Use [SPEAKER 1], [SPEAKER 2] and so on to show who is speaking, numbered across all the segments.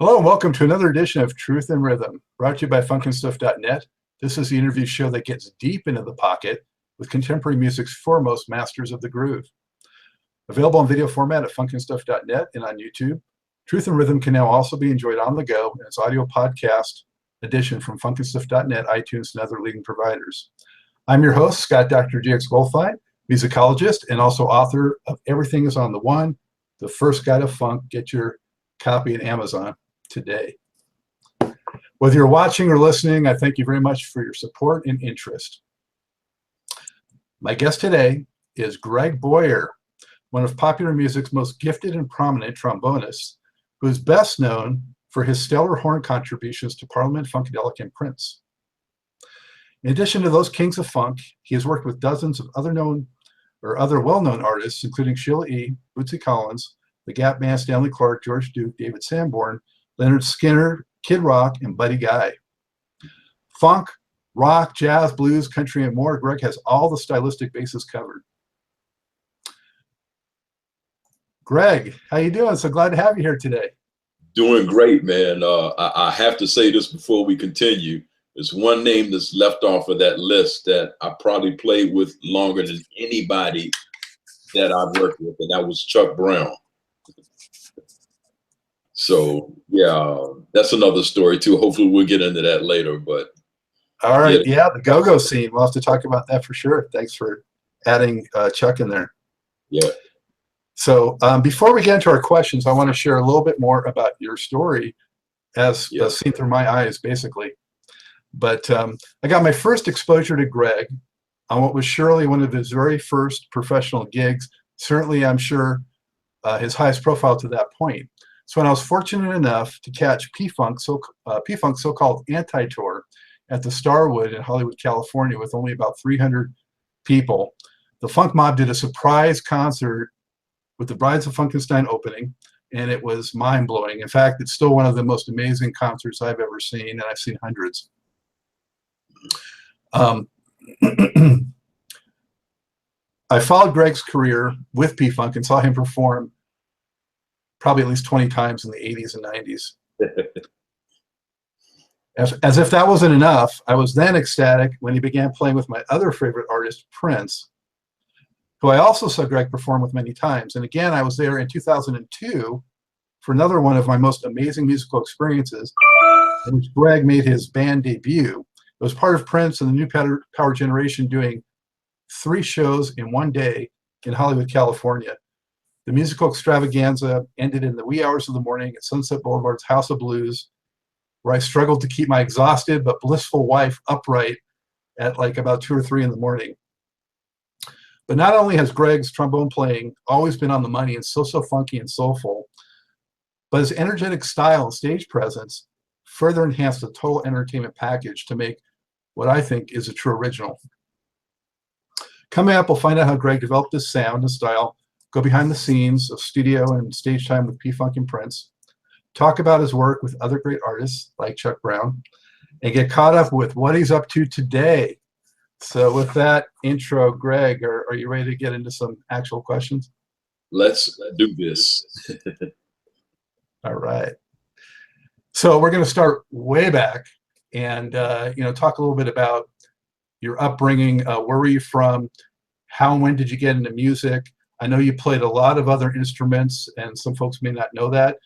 [SPEAKER 1] Hello and welcome to another edition of Truth and Rhythm, brought to you by funkandstuff.net. This is the interview show that gets deep into the pocket with contemporary music's foremost masters of the groove. Available in video format at funkandstuff.net and on YouTube, Truth and Rhythm can now also be enjoyed on the go in its audio podcast edition from funkandstuff.net, iTunes, and other leading providers. I'm your host, Scott Dr. GX Goldfine, musicologist, and also author of Everything is on the One, the first guide to funk. Get your copy at Amazon today. Whether you're watching or listening, I thank you very much for your support and interest. My guest today is Greg Boyer, one of popular music's most gifted and prominent trombonists, who is best known for his stellar horn contributions to Parliament-Funkadelic and Prince. In addition to those kings of funk, he has worked with dozens of other well-known artists, including Sheila E, Bootsy Collins, the Gap Band, Stanley Clarke, George Duke, David Sanborn, Lynyrd Skynyrd, Kid Rock, and Buddy Guy. Funk, rock, jazz, blues, country, and more, Greg has all the stylistic bases covered. Greg, how you doing? So glad to have you here today.
[SPEAKER 2] Doing great, man. I have to say this before we continue. There's one name that's left off of that list that I probably played with longer than anybody that I've worked with, and that was Chuck Brown. So yeah, that's another story too. Hopefully we'll get into that later, but.
[SPEAKER 1] All right, yeah, the go-go scene. We'll have to talk about that for sure. Thanks for adding Chuck in there.
[SPEAKER 2] Yeah.
[SPEAKER 1] So before we get into our questions, I want to share a little bit more about your story as seen through my eyes, basically. But I got my first exposure to Greg on what was surely one of his very first professional gigs. Certainly, I'm sure, his highest profile to that point. So when I was fortunate enough to catch PFunk, so-called anti-tour, at the Starwood in Hollywood, California, with only about 300 people, the Funk Mob did a surprise concert with the Brides of Funkenstein opening, and it was mind-blowing. In fact, it's still one of the most amazing concerts I've ever seen, and I've seen hundreds. I followed Greg's career with P-Funk and saw him perform probably at least 20 times in the 80s and 90s. As if that wasn't enough, I was then ecstatic when he began playing with my other favorite artist, Prince, who I also saw Greg perform with many times. And again, I was there in 2002 for another one of my most amazing musical experiences, in which Greg made his band debut. It was part of Prince and the New Power Generation doing 3 shows in one day in Hollywood, California. The musical extravaganza ended in the wee hours of the morning at Sunset Boulevard's House of Blues, where I struggled to keep my exhausted but blissful wife upright at like about 2 or 3 in the morning. But not only has Greg's trombone playing always been on the money and so funky and soulful, but his energetic style and stage presence further enhanced the total entertainment package to make what I think is a true original. Coming up, we'll find out how Greg developed his sound and style, go behind the scenes of studio and stage time with P-Funk and Prince, talk about his work with other great artists like Chuck Brown, and get caught up with what he's up to today. So with that intro, Greg, are you ready to get into some actual questions?
[SPEAKER 2] Let's do this.
[SPEAKER 1] All right. So we're going to start way back and talk a little bit about your upbringing. Where were you from? How and when did you get into music? I know you played a lot of other instruments, and some folks may not know that.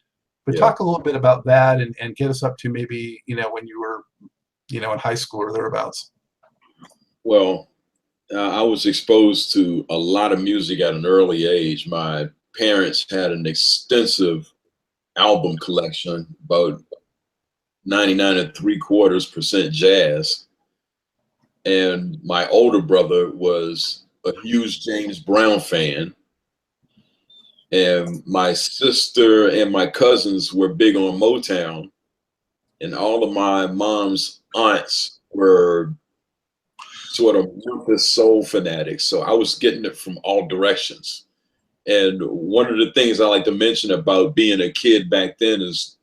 [SPEAKER 1] But talk a little bit about that and get us up to maybe, when you were, in high school or thereabouts.
[SPEAKER 2] Well, I was exposed to a lot of music at an early age. My parents had an extensive album collection, about 99.75% jazz. And my older brother was a huge James Brown fan. And my sister and my cousins were big on Motown, and all of my mom's aunts were sort of Memphis soul fanatics. So I was getting it from all directions. And one of the things I like to mention about being a kid back then is,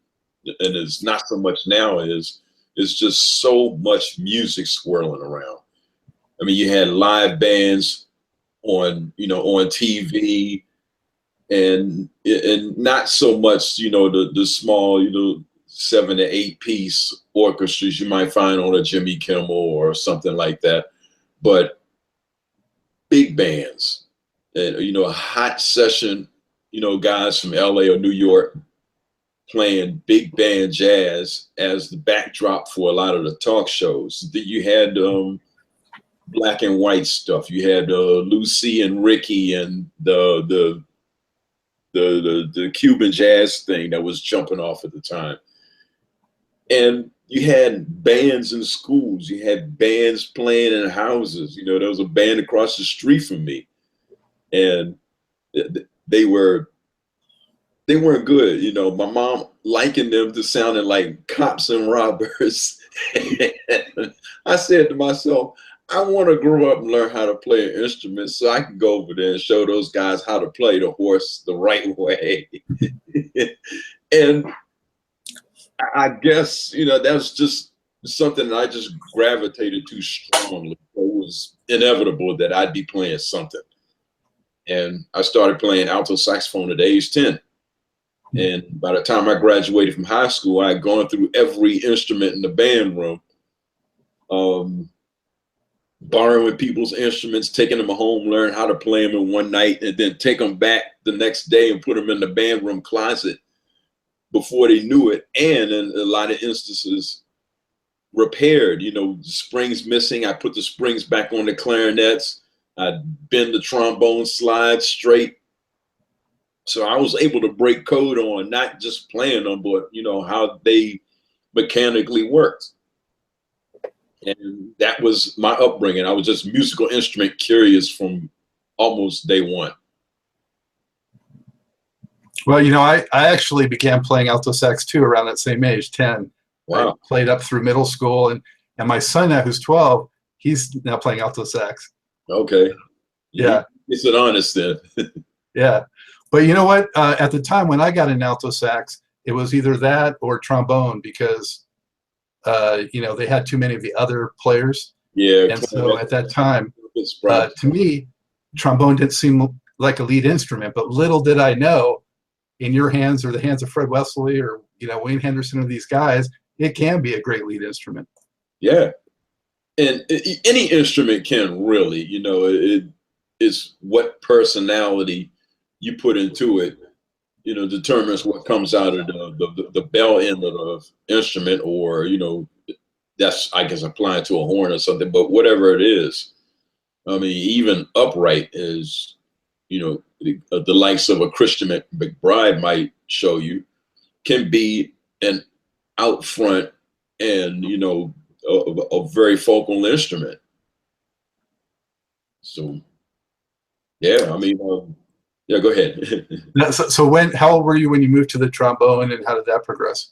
[SPEAKER 2] and it's not so much now, is just so much music swirling around. I mean, you had live bands on TV. And not so much, the small, 7 to 8 piece orchestras you might find on a Jimmy Kimmel or something like that. But big bands, and a hot session, guys from LA or New York playing big band jazz as the backdrop for a lot of the talk shows. You had black and white stuff. You had Lucy and Ricky and the Cuban jazz thing that was jumping off at the time. And you had bands in schools. You had bands playing in houses. There was a band across the street from me, and they weren't good. My mom likened them to sounding like cops and robbers. I said to myself, I want to grow up and learn how to play an instrument so I can go over there and show those guys how to play the horse the right way. And I guess, that was just something that I just gravitated to strongly. It was inevitable that I'd be playing something. And I started playing alto saxophone at age 10. And by the time I graduated from high school, I had gone through every instrument in the band room, borrowing people's instruments, taking them home, learn how to play them in one night, and then take them back the next day and put them in the band room closet before they knew it. And in a lot of instances, repaired, springs missing. I put the springs back on the clarinets. I bend the trombone slide straight. So I was able to break code on not just playing them, but how they mechanically worked. And that was my upbringing. I was just musical instrument curious from almost day one.
[SPEAKER 1] Well, I actually began playing alto sax too around that same age, 10.
[SPEAKER 2] Wow.
[SPEAKER 1] I played up through middle school, and my son now, who's 12, he's now playing alto sax.
[SPEAKER 2] Okay.
[SPEAKER 1] Yeah.
[SPEAKER 2] It's an honest then.
[SPEAKER 1] Yeah. But you know what? At the time when I got in alto sax, it was either that or trombone because, they had too many of the other players.
[SPEAKER 2] Yeah.
[SPEAKER 1] And so at that time, to me, trombone didn't seem like a lead instrument, but little did I know, in your hands or the hands of Fred Wesley or, Wayne Henderson or these guys, it can be a great lead instrument.
[SPEAKER 2] Yeah. And any instrument can really, it is what personality you put into it, determines what comes out of the bell end of the instrument, or, that's, I guess, applying to a horn or something, but whatever it is. I mean, even upright is, the likes of a Christian McBride might show you, can be an out front and, a very focal instrument. So, yeah, I mean, yeah, go ahead.
[SPEAKER 1] So how old were you when you moved to the trombone, and how did that progress?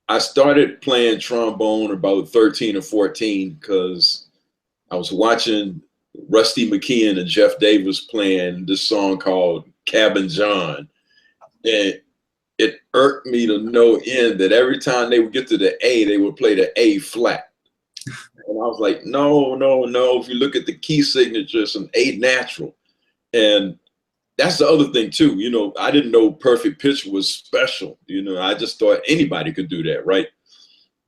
[SPEAKER 2] I started playing trombone about 13 or 14 because I was watching Rusty McKeon and Jeff Davis playing this song called Cabin John. And it irked me to no end that every time they would get to the A, they would play the A flat. And I was like, no. If you look at the key signature, it's an A natural. And that's the other thing too. I didn't know perfect pitch was special. I just thought anybody could do that, right?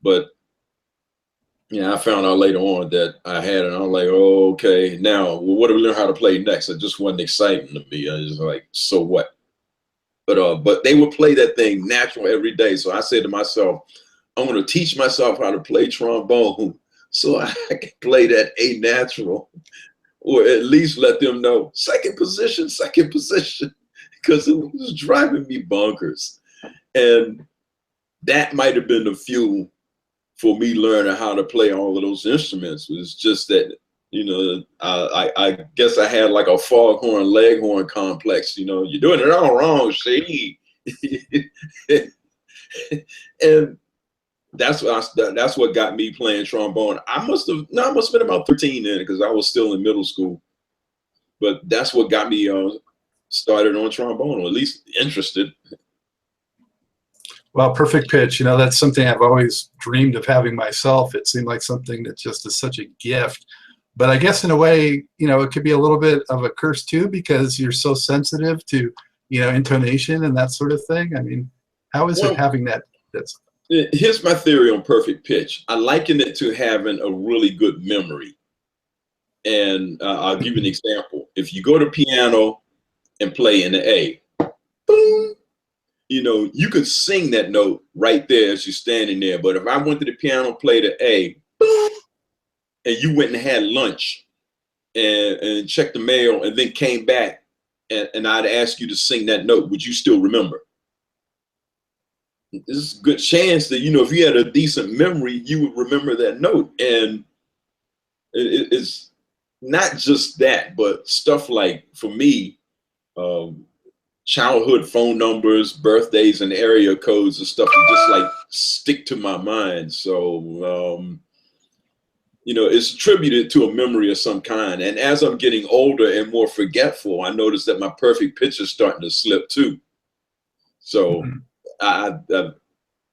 [SPEAKER 2] But I found out later on that I had it. And I'm like, oh, okay, now what do we learn how to play next? It just wasn't exciting to me. I was just like, so what? But they would play that thing natural every day. So I said to myself, I'm going to teach myself how to play trombone so I can play that A natural, or at least let them know second position, because it was driving me bonkers. And that might have been the fuel for me learning how to play all of those instruments. It was just that, I guess I had like a foghorn leghorn complex. You're doing it all wrong, Sheila. And that's what got me playing trombone. I must have been about 13 then, because I was still in middle school. But that's what got me started on trombone, or at least interested.
[SPEAKER 1] Well, perfect pitch, that's something I've always dreamed of having myself. It seemed like something that just is such a gift. But I guess in a way, it could be a little bit of a curse too, because you're so sensitive to, intonation and that sort of thing. I mean, How is it
[SPEAKER 2] Well,
[SPEAKER 1] having that? That's
[SPEAKER 2] here's my theory on perfect pitch. I liken it to having a really good memory. And I'll give you an example. If you go to piano and play in the A, boom, you know, you could sing that note right there as you're standing there. But if I went to the piano, play the A, boom, and you went and had lunch and checked the mail and then came back and I'd ask you to sing that note, would you still remember? There's a good chance that, you know, if you had a decent memory, you would remember that note. And it's not just that, but stuff like, for me, childhood phone numbers, birthdays, and area codes and stuff that just like stick to my mind. So, you know, it's attributed to a memory of some kind. And as I'm getting older and more forgetful, I notice that my perfect pitch is starting to slip too. So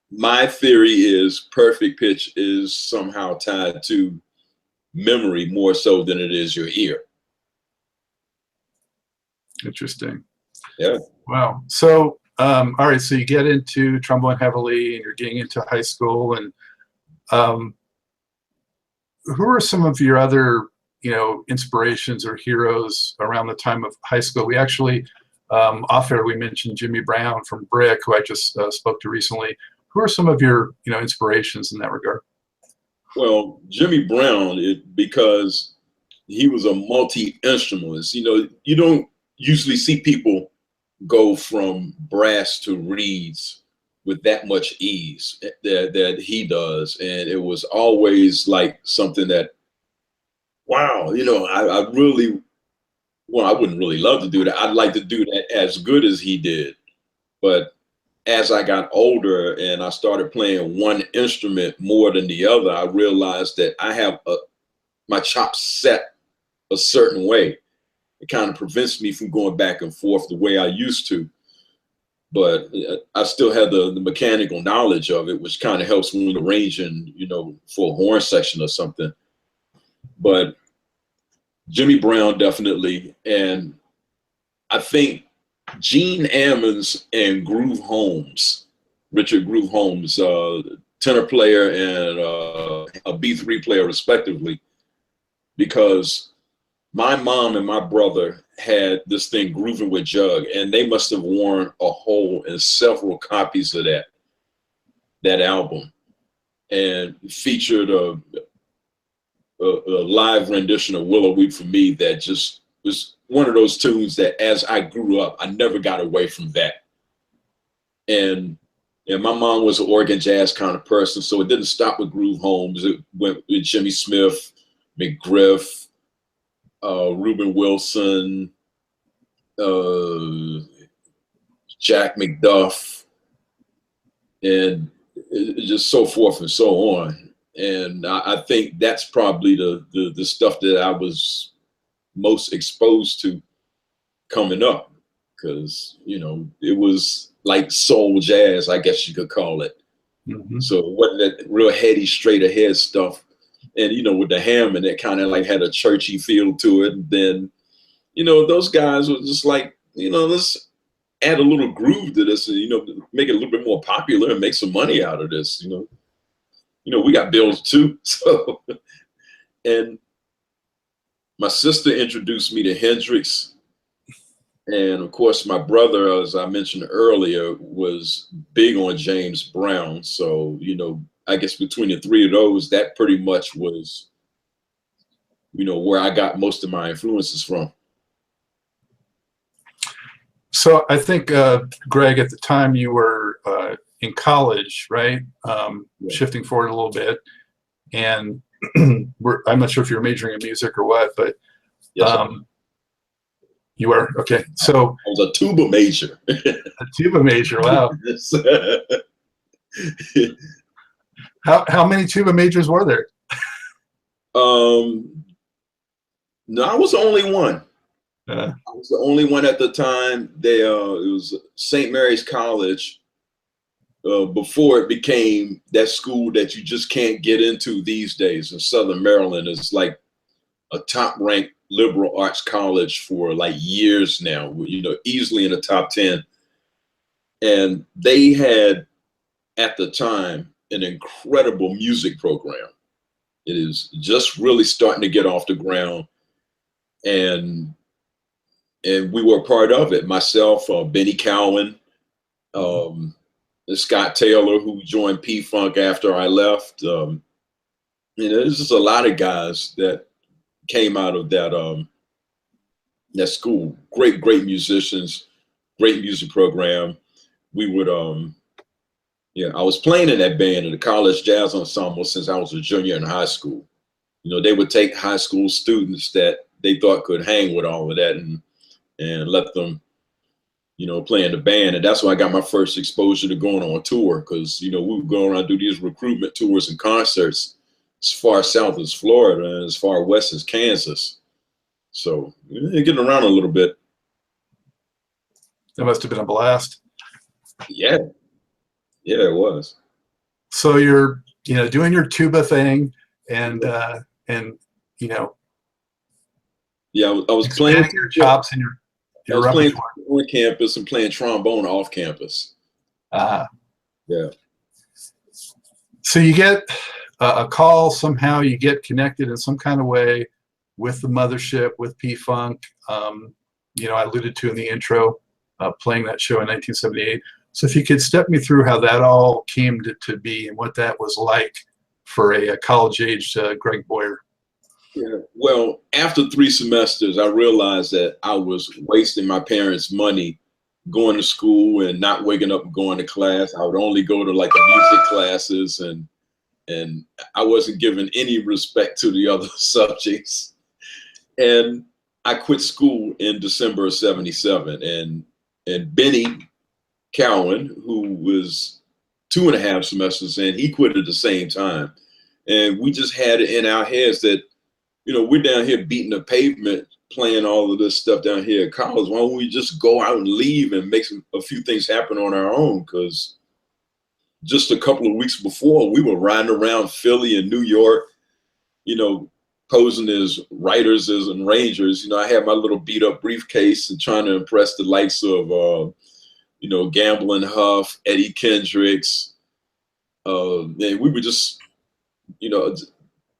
[SPEAKER 2] my theory is perfect pitch is somehow tied to memory more so than it is your ear.
[SPEAKER 1] interesting.
[SPEAKER 2] Yeah.
[SPEAKER 1] Wow. So, all right. So you get into trombone heavily, and you're getting into high school. And who are some of your other, you know, inspirations or heroes around the time of high school? We actually, off air, we mentioned Jimmy Brown from Brick, who I just spoke to recently. Who are some of your, you know, inspirations in that regard?
[SPEAKER 2] Well, Jimmy Brown, because he was a multi-instrumentalist. You know, you don't usually see people go from brass to reeds with that much ease that he does. And it was always like something that, wow, you know, I really, well, I wouldn't really love to do that. I'd like to do that as good as he did. But as I got older and I started playing one instrument more than the other, I realized that I have my chops set a certain way. It kind of prevents me from going back and forth the way I used to. But I still have the mechanical knowledge of it, which kind of helps me with arranging, you know, for a horn section or something. But Jimmy Brown, definitely. And I think Gene Ammons and Groove Holmes, Richard Groove Holmes, tenor player and a B3 player respectively, because my mom and my brother had this thing, Grooving with Jug, and they must have worn a hole in several copies of that album, and featured a live rendition of Willow Weep for Me that just was one of those tunes that as I grew up, I never got away from that. And my mom was an organ jazz kind of person, so it didn't stop with Groove Holmes. It went with Jimmy Smith, McGriff, Reuben Wilson, Jack McDuff, and just so forth and so on. And I think that's probably the stuff that I was most exposed to coming up, because, you know, it was like soul jazz, I guess you could call it.
[SPEAKER 1] Mm-hmm.
[SPEAKER 2] So it wasn't that real heady, straight ahead stuff. And, you know, with the Hammond, it kind of like had a churchy feel to it. And then, you know, those guys were just like, you know, let's add a little groove to this and, you know, make it a little bit more popular and make some money out of this, you know. You know, we got bills too. So, and my sister introduced me to Hendrix. And of course, my brother, as I mentioned earlier, was big on James Brown. So, you know, I guess between the three of those, that pretty much was, you know, where I got most of my influences from.
[SPEAKER 1] So I think, Greg, at the time you were in college, right?
[SPEAKER 2] Yeah.
[SPEAKER 1] Shifting forward a little bit. And I'm not sure if you're majoring in music or what, but
[SPEAKER 2] Yes,
[SPEAKER 1] you were? Okay. So
[SPEAKER 2] I was a tuba major.
[SPEAKER 1] a tuba major, wow.
[SPEAKER 2] Yes.
[SPEAKER 1] How many tuba majors were there?
[SPEAKER 2] No, I was the only one.
[SPEAKER 1] Uh,
[SPEAKER 2] I was the only one at the time. It was St. Mary's College, before it became that school that you just can't get into these days in Southern Maryland. It's like a top-ranked liberal arts college for like years now, you know, easily in the top 10. And they had, at the time, an incredible music program. It is just really starting to get off the ground. And we were a part of it. Myself, Benny Cowan, Scott Taylor, who joined P-Funk after I left. There's just a lot of guys that came out of that school. Great musicians, great music program. We would, I was playing in that band in the college jazz ensemble since I was a junior in high school. They would take high school students that they thought could hang with all of that and let them, play in the band. And that's when I got my first exposure to going on tour, because, we would go around and do these recruitment tours and concerts as far south as Florida and as far west as Kansas. So getting around a little bit.
[SPEAKER 1] That must have been a blast.
[SPEAKER 2] Yeah, it was.
[SPEAKER 1] So you're, doing your tuba thing, and
[SPEAKER 2] yeah, I was playing
[SPEAKER 1] your chops and your
[SPEAKER 2] I was playing
[SPEAKER 1] repertoire
[SPEAKER 2] on campus and playing trombone off campus. Yeah.
[SPEAKER 1] So you get a call somehow, you get connected in some kind of way with the mothership, with P-Funk. I alluded to in the intro, playing that show in 1978. So if you could step me through how that all came to be and what that was like for a college-aged Greg Boyer.
[SPEAKER 2] Yeah. Well, after 3 semesters, I realized that I was wasting my parents' money going to school and not waking up and going to class. I would only go to like the music classes, and I wasn't giving any respect to the other subjects. And I quit school in December of '77, and Benny Cowan, who was 2.5 semesters in, he quit at the same time. And we just had it in our heads that, we're down here beating the pavement, playing all of this stuff down here at college. Why don't we just go out and leave and make a few things happen on our own? Because just a couple of weeks before, we were riding around Philly and New York, posing as writers and rangers. I had my little beat up briefcase and trying to impress the likes of, Gamble and Huff, Eddie Kendricks. And we were just,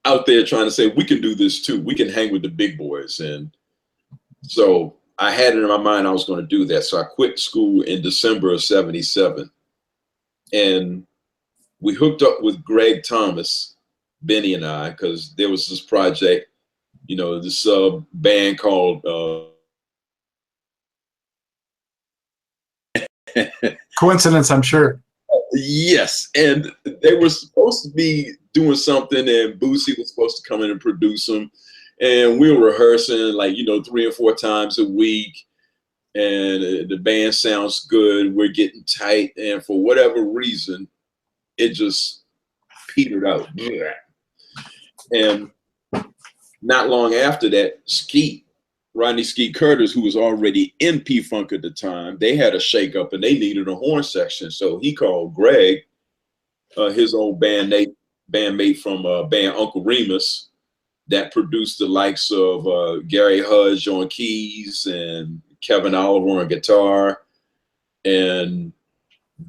[SPEAKER 2] out there trying to say, we can do this too. We can hang with the big boys. And so I had it in my mind I was going to do that. So I quit school in December of '77. And we hooked up with Greg Thomas, Benny and I, because there was this project, this band called
[SPEAKER 1] Coincidence, I'm sure.
[SPEAKER 2] Yes, and they were supposed to be doing something, and Bootsy was supposed to come in and produce them, and we were rehearsing 3 or 4 times a week, and the band sounds good, we're getting tight, and for whatever reason, it just petered out. And not long after that, Rodney Skeet Curtis, who was already in P-Funk at the time, they had a shakeup and they needed a horn section. So he called Greg, his old bandmate from band Uncle Remus, that produced the likes of Gary Hudge on keys and Kevin Oliver on guitar and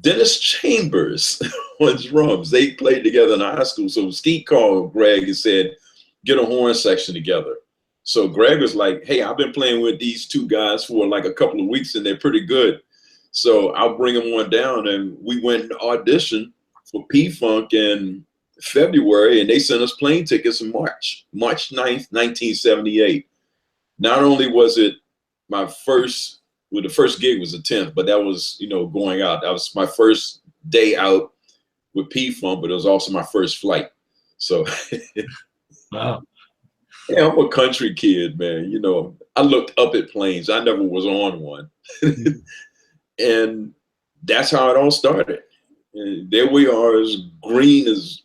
[SPEAKER 2] Dennis Chambers on drums. They played together in high school. So Skeet called Greg and said, get a horn section together. So Greg was like, hey, I've been playing with these 2 guys for like a couple of weeks and they're pretty good. So I'll bring them on down. And we went and auditioned for P-Funk in February, and they sent us plane tickets in March 9th, 1978. Not only was it my first, the first gig was the 10th, but that was, going out. That was my first day out with P-Funk, but it was also my first flight. So
[SPEAKER 1] Wow.
[SPEAKER 2] Yeah, I'm a country kid, man. I looked up at planes. I never was on one. And that's how it all started. And there we are, as green as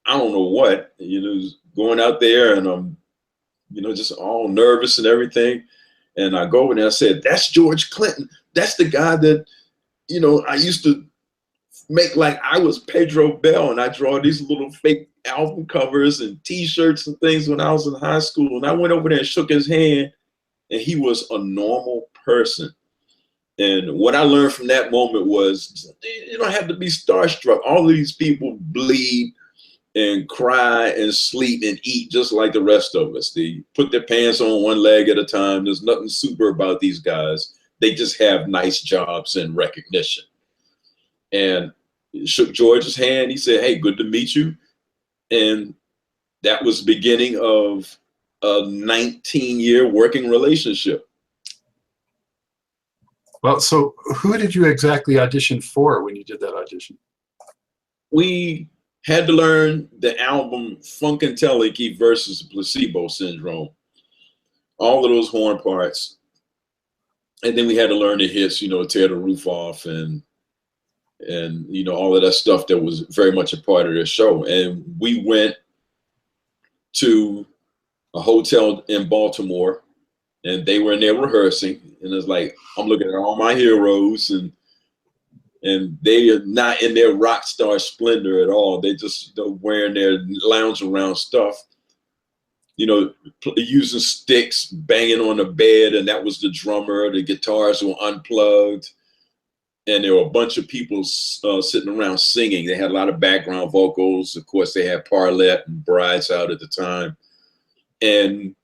[SPEAKER 2] I don't know what, going out there, and I'm, just all nervous and everything. And I go over there and I said, that's George Clinton. That's the guy that, I used to make like I was Pedro Bell, and I draw these little fake album covers and T-shirts and things when I was in high school. And I went over there and shook his hand, and he was a normal person. And what I learned from that moment was you don't have to be starstruck. All of these people bleed and cry and sleep and eat just like the rest of us. They put their pants on one leg at a time. There's nothing super about these guys. They just have nice jobs and recognition. And shook George's hand. He said, "Hey, good to meet you." And that was the beginning of a 19-year working relationship.
[SPEAKER 1] Well, so who did you exactly audition for when you did that audition?
[SPEAKER 2] We had to learn the album Funkadelic versus Placebo Syndrome, all of those horn parts. And then we had to learn the hits, you know, Tear the Roof Off and you know, all of that stuff that was very much a part of the show. And we went to a hotel in Baltimore, and they were in there rehearsing, and it's like, I'm looking at all my heroes, and they are not in their rock star splendor at all. They just, you know, wearing their lounge around stuff, you know, using sticks, banging on the bed, and that was the drummer. The guitars were unplugged, and there were a bunch of people sitting around singing. They had a lot of background vocals. Of course, they had Parlette and Brides out at the time. And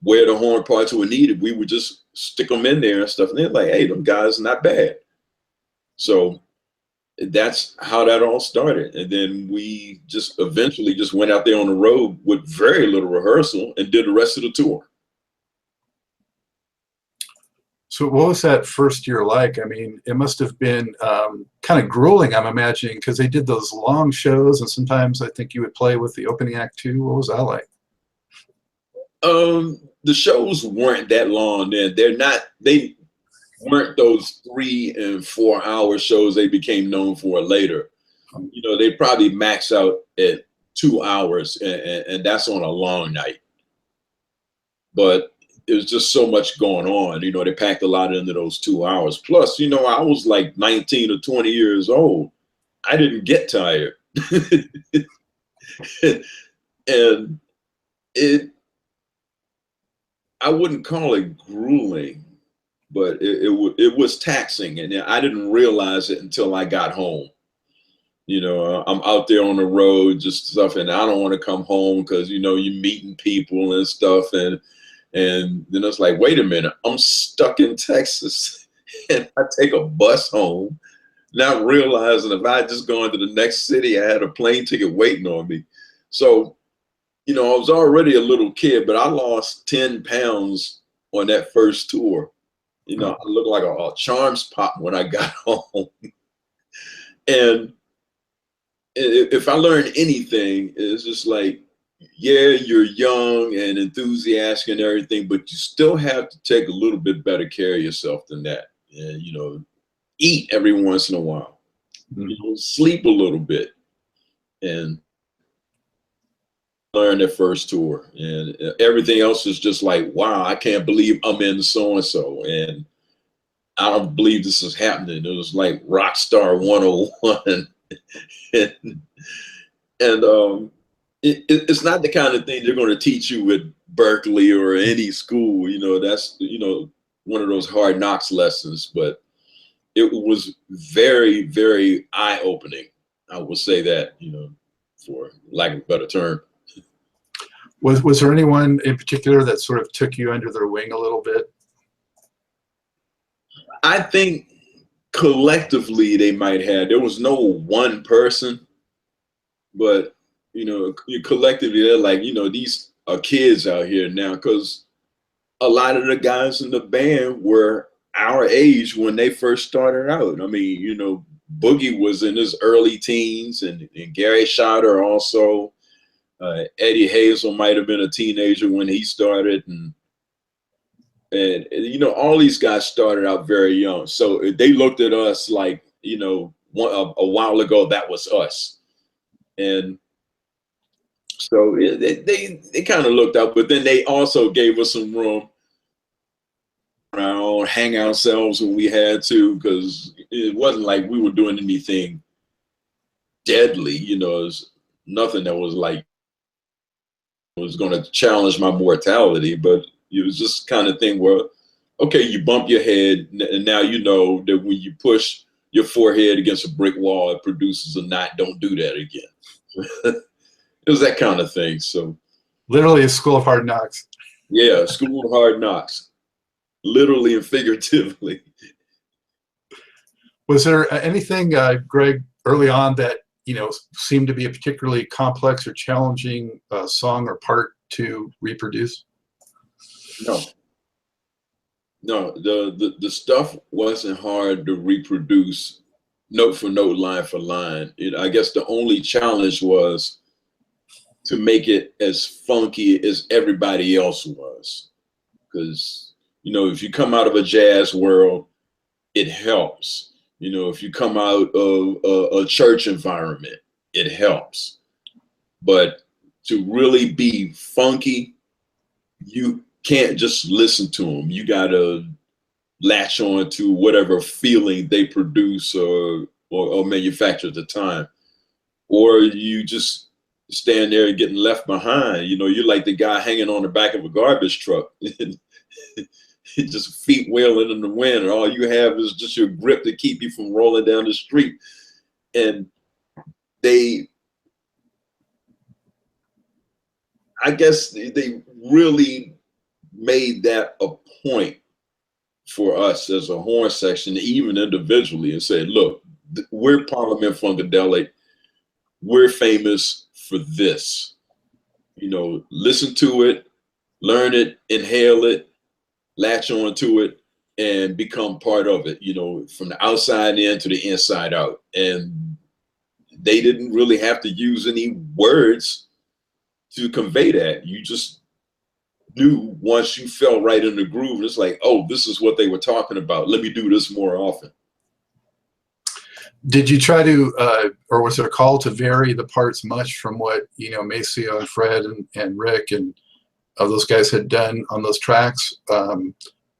[SPEAKER 2] where the horn parts were needed, we would just stick them in there and stuff. And they're like, "Hey, them guys are not bad." So that's how that all started. And then we just eventually just went out there on the road with very little rehearsal and did the rest of the tour.
[SPEAKER 1] So what was that first year like? I mean, it must have been kind of grueling, I'm imagining, because they did those long shows, and sometimes I think you would play with the opening act too. What was that like?
[SPEAKER 2] The shows weren't that long then. They weren't those 3 and 4 hour shows they became known for later. You know, they probably max out at 2 hours, and that's on a long night. But it was just so much going on. You know, they packed a lot into those 2 hours. Plus, you know, I was like 19 or 20 years old. I didn't get tired. And I wouldn't call it grueling, but it was taxing, and I didn't realize it until I got home. You know, I'm out there on the road, just stuff, and I don't want to come home because, you know, you're meeting people and stuff, and then it's like, wait a minute, I'm stuck in Texas, and I take a bus home, not realizing if I had just gone to the next city, I had a plane ticket waiting on me. So, you know, I was already a little kid, but I lost 10 pounds on that first tour. You know, I looked like a Charms pop when I got home. And if I learned anything, it's just like, yeah, you're young and enthusiastic and everything, but you still have to take a little bit better care of yourself than that. And, you know, eat every once in a while, you know, sleep a little bit, and learn their first tour. And everything else is just like, wow, I can't believe I'm in so-and-so. And I don't believe this is happening. It was like Rockstar 101. and it's not the kind of thing they're going to teach you at Berkeley or any school. You know, that's, you know, one of those hard knocks lessons, but it was very, very eye-opening. I will say that, you know, for lack of a better term.
[SPEAKER 1] Was there anyone in particular that sort of took you under their wing a little bit?
[SPEAKER 2] I think collectively they might have. There was no one person, but, you know, collectively they're like, you know, these are kids out here now, because a lot of the guys in the band were our age when they first started out. I mean, you know, Boogie was in his early teens, and Gary Schauder also. Eddie Hazel might have been a teenager when he started, and you know, all these guys started out very young. So they looked at us like, you know, a while ago that was us, and so they kind of looked out. But then they also gave us some room around, hang ourselves when we had to, because it wasn't like we were doing anything deadly. You know, it was nothing that was like was going to challenge my mortality, but it was just kind of thing where okay, you bump your head, and now you know that when you push your forehead against a brick wall, it produces a knot. Don't do that again. It was that kind of thing. So
[SPEAKER 1] Literally a school of hard knocks.
[SPEAKER 2] yeah, school of hard knocks, literally and figuratively.
[SPEAKER 1] Was there anything, Greg, early on that seemed to be a particularly complex or challenging song or part to reproduce?
[SPEAKER 2] No, no, the stuff wasn't hard to reproduce, note for note, line for line. I guess the only challenge was to make it as funky as everybody else was, because if you come out of a jazz world, it helps. If you come out of a church environment, it helps. But to really be funky, you can't just listen to them. You got to latch on to whatever feeling they produce or manufacture at the time. Or you just stand there and getting left behind. You're like the guy hanging on the back of a garbage truck. Just feet wailing in the wind, and all you have is just your grip to keep you from rolling down the street. And I guess they really made that a point for us as a horn section, even individually, and said, look, we're Parliament-Funkadelic. We're famous for this. Listen to it, learn it, inhale it, latch on to it, and become part of it, from the outside in to the inside out. And they didn't really have to use any words to convey that. You just knew once you fell right in the groove. It's like, oh, this is what they were talking about. Let me do this more often.
[SPEAKER 1] Did you try to, or was there a call to vary the parts much from what, Maceo and Fred and Rick and those guys had done on those tracks?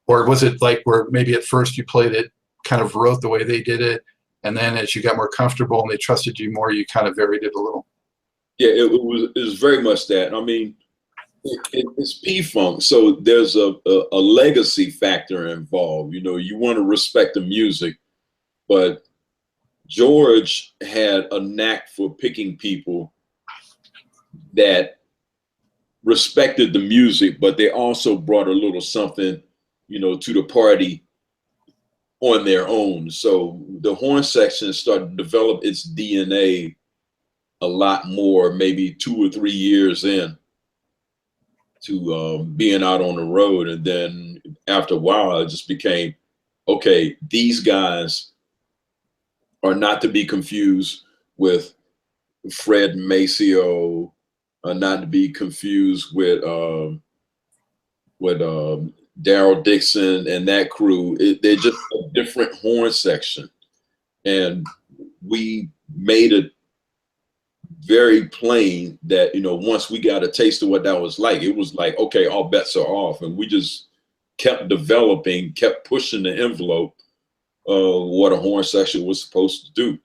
[SPEAKER 1] Or was it like where maybe at first you played it, kind of wrote the way they did it, and then as you got more comfortable and they trusted you more, you kind of varied it a little?
[SPEAKER 2] Yeah, it was very much that. I mean, it's P-Funk, so there's a legacy factor involved. You want to respect the music, but George had a knack for picking people that respected the music, but they also brought a little something, to the party on their own. So the horn section started to develop its DNA a lot more, maybe 2 or 3 years in to being out on the road. And then after a while, it just became, okay, these guys are not to be confused with Fred and Maceo, not to be confused with Daryl Dixon and that crew. They're just a different horn section. And we made it very plain that, once we got a taste of what that was like, it was like, okay, all bets are off. And we just kept developing, kept pushing the envelope of what a horn section was supposed to do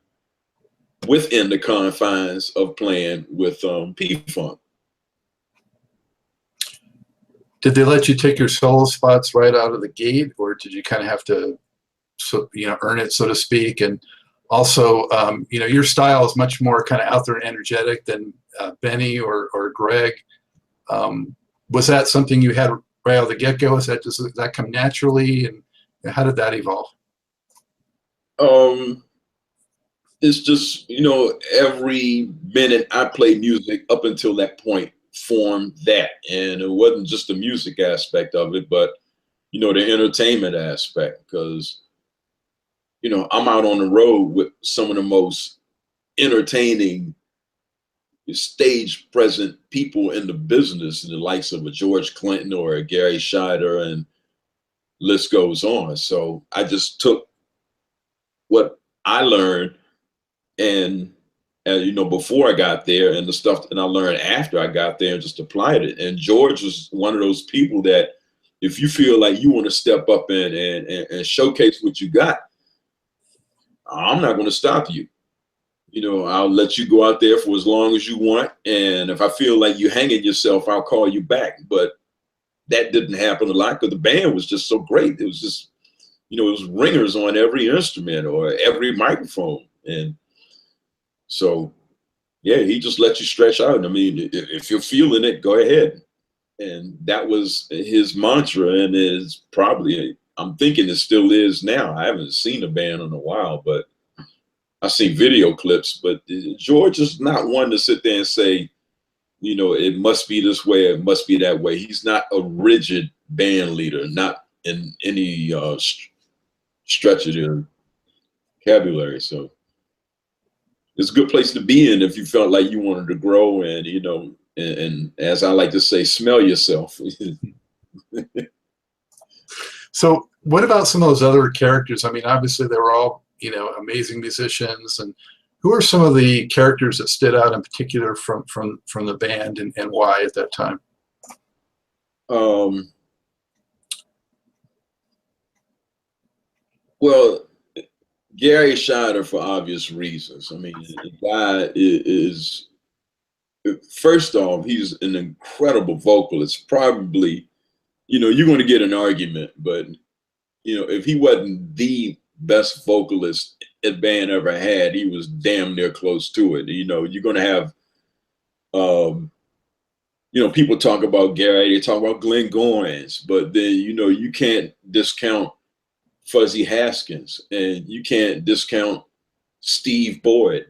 [SPEAKER 2] within the confines of playing with P-Funk.
[SPEAKER 1] Did they let you take your solo spots right out of the gate, or did you kind of have to, earn it, so to speak? And also, your style is much more kind of out there and energetic than Benny or Greg. Was that something you had right out of the get-go? Does that come naturally, and how did that evolve?
[SPEAKER 2] It's just, every minute I play music up until that point formed that. And it wasn't just the music aspect of it, but, the entertainment aspect, because, I'm out on the road with some of the most entertaining stage present people in the business, the likes of a George Clinton or a Gary Scheider, and list goes on. So I just took what I learned and before I got there, and the stuff that I learned after I got there, and just applied it. And George was one of those people that if you feel like you want to step up and showcase what you got, I'm not going to stop you. I'll let you go out there for as long as you want. And if I feel like you're hanging yourself, I'll call you back. But that didn't happen a lot because the band was just so great. It was just, it was ringers on every instrument or every microphone. And so, yeah, he just let you stretch out. I mean, if you're feeling it, go ahead. And that was his mantra, and is probably, I'm thinking it still is now. I haven't seen the band in a while, but I've seen video clips. But George is not one to sit there and say, it must be this way, it must be that way. He's not a rigid band leader, not in any stretch of the vocabulary. So it's a good place to be in if you felt like you wanted to grow and, and as I like to say, smell yourself.
[SPEAKER 1] So what about some of those other characters? I mean, obviously they were all, amazing musicians. And who are some of the characters that stood out in particular from the band, and why at that time?
[SPEAKER 2] Well, Gary Scheider, for obvious reasons. I mean, the guy is first off, he's an incredible vocalist. Probably, you're going to get an argument, but if he wasn't the best vocalist a band ever had, he was damn near close to it. You're going to have, people talk about Gary, they talk about Glenn Goins, but then, you can't discount Fuzzy Haskins, and you can't discount Steve Boyd.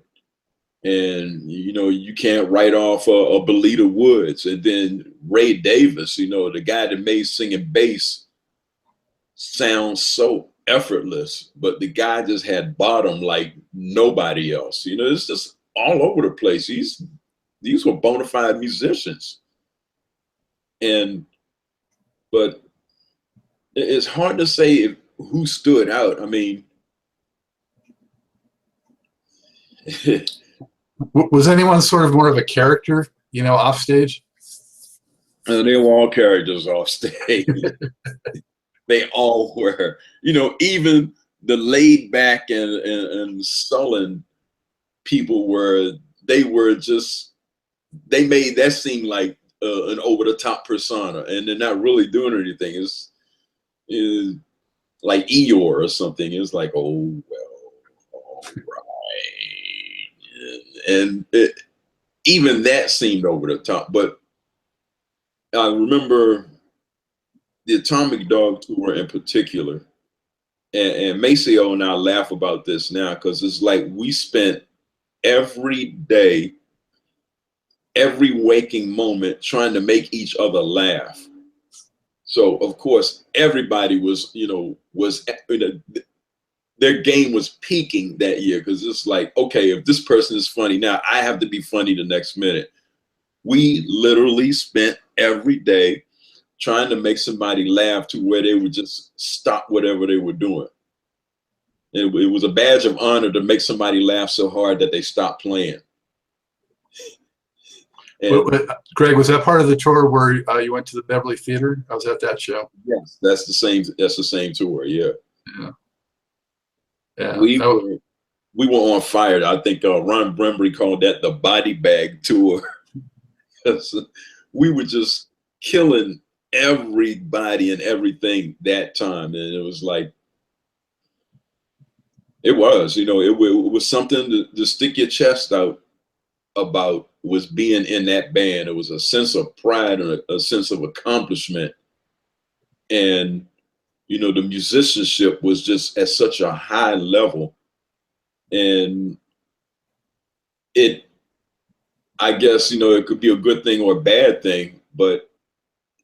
[SPEAKER 2] And, you can't write off a Belita Woods. And then Ray Davis, the guy that made singing bass sound so effortless, but the guy just had bottom like nobody else. It's just all over the place. These were bona fide musicians. But it's hard to say who stood out. I mean,
[SPEAKER 1] was anyone sort of more of a character, off stage?
[SPEAKER 2] They were all characters off stage. They all were, even the laid back and sullen people they made that seem like an over the top persona, and they're not really doing anything. It's like Eeyore or something. It's like, oh, well, all right. And even that seemed over the top. But I remember the Atomic Dog tour in particular, and Maceo and I laugh about this now because it's like we spent every day, every waking moment trying to make each other laugh. So of course everybody was, their game was peaking that year because it's like, okay, if this person is funny now, I have to be funny the next minute. We literally spent every day trying to make somebody laugh to where they would just stop whatever they were doing. It was a badge of honor to make somebody laugh so hard that they stopped playing.
[SPEAKER 1] Greg, was that part of the tour where you went to the Beverly Theater? I was at that show.
[SPEAKER 2] Yes, that's the same tour. Yeah. We were on fire. I think Ron Brembry called that the body bag tour. We were just killing everybody and everything that time, and it was like, it was something to stick your chest out about, was being in that band. It was a sense of pride and a sense of accomplishment, and the musicianship was just at such a high level, and I guess it could be a good thing or a bad thing, but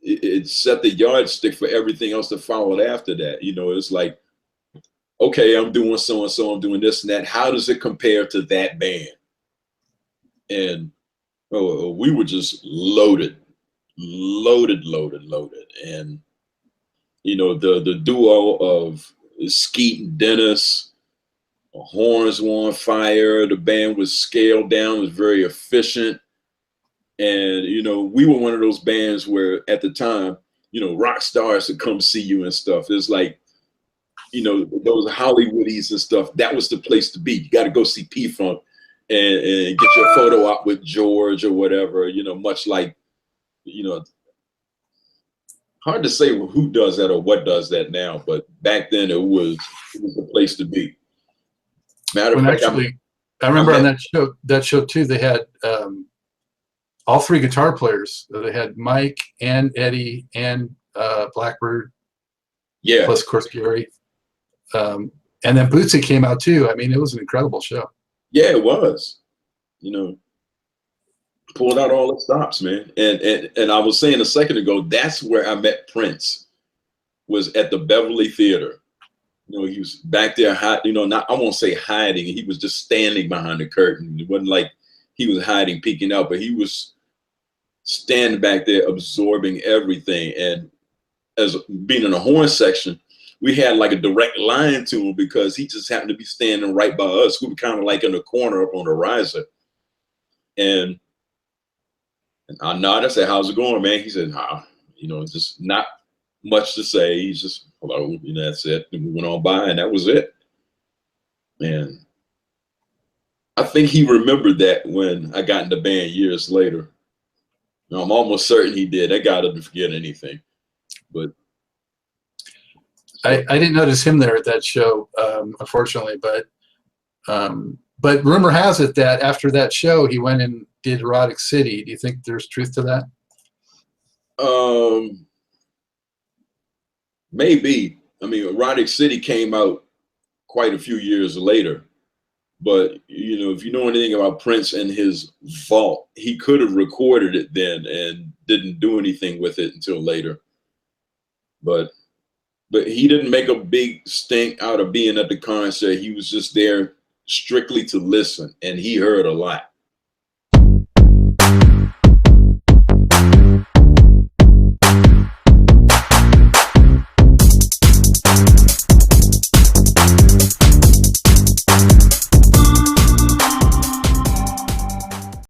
[SPEAKER 2] it set the yardstick for everything else that followed after that. It's like, okay, I'm doing so and so, I'm doing this and that. How does it compare to that band? And we were just loaded. And the duo of Skeet and Dennis, horns were on fire. The band was scaled down, was very efficient. And, we were one of those bands where at the time, rock stars would come see you and stuff. It's like, those Hollywoodies and stuff, that was the place to be. You got to go see PFunk and get your photo op with George or whatever, much like, hard to say who does that or what does that now, but back then it was the place to be. Matter of
[SPEAKER 1] When
[SPEAKER 2] fact,
[SPEAKER 1] actually, I remember on that show too, they had all three guitar players. They had Mike and Eddie and Blackbird,
[SPEAKER 2] yeah,
[SPEAKER 1] plus of course Gary, and then Bootsy came out too. I mean, it was an incredible show.
[SPEAKER 2] yeah, it was. You know, pulled out all the stops, man. And I was saying a second ago, that's where I met Prince. Was at the Beverly Theater. You know, he was back there, you know, not, I won't say hiding. He was just standing behind the curtain. It wasn't like he was hiding, peeking out, but he was standing back there absorbing everything. And as being in the horn section, we had like a direct line to him because he just happened to be standing right by us. We were kind of like in the corner up on the riser. And I nodded, I said, "How's it going, man?" He said, you know, just not much to say. He's just, "Hello," you know, that's it. And we went on by, and that was it. And I think he remembered that when I got in the band years later. You know, I'm almost certain he did. That guy doesn't forget anything. But
[SPEAKER 1] I didn't notice him there at that show, unfortunately. But rumor has it that after that show, he went and did Erotic City. Do you think there's truth to that?
[SPEAKER 2] Maybe. I mean, Erotic City came out quite a few years later. But, you know, if you know anything about Prince and his vault, he could have recorded it then and didn't do anything with it until later. But he didn't make a big stink out of being at the concert. He was just there strictly to listen, and he heard a lot.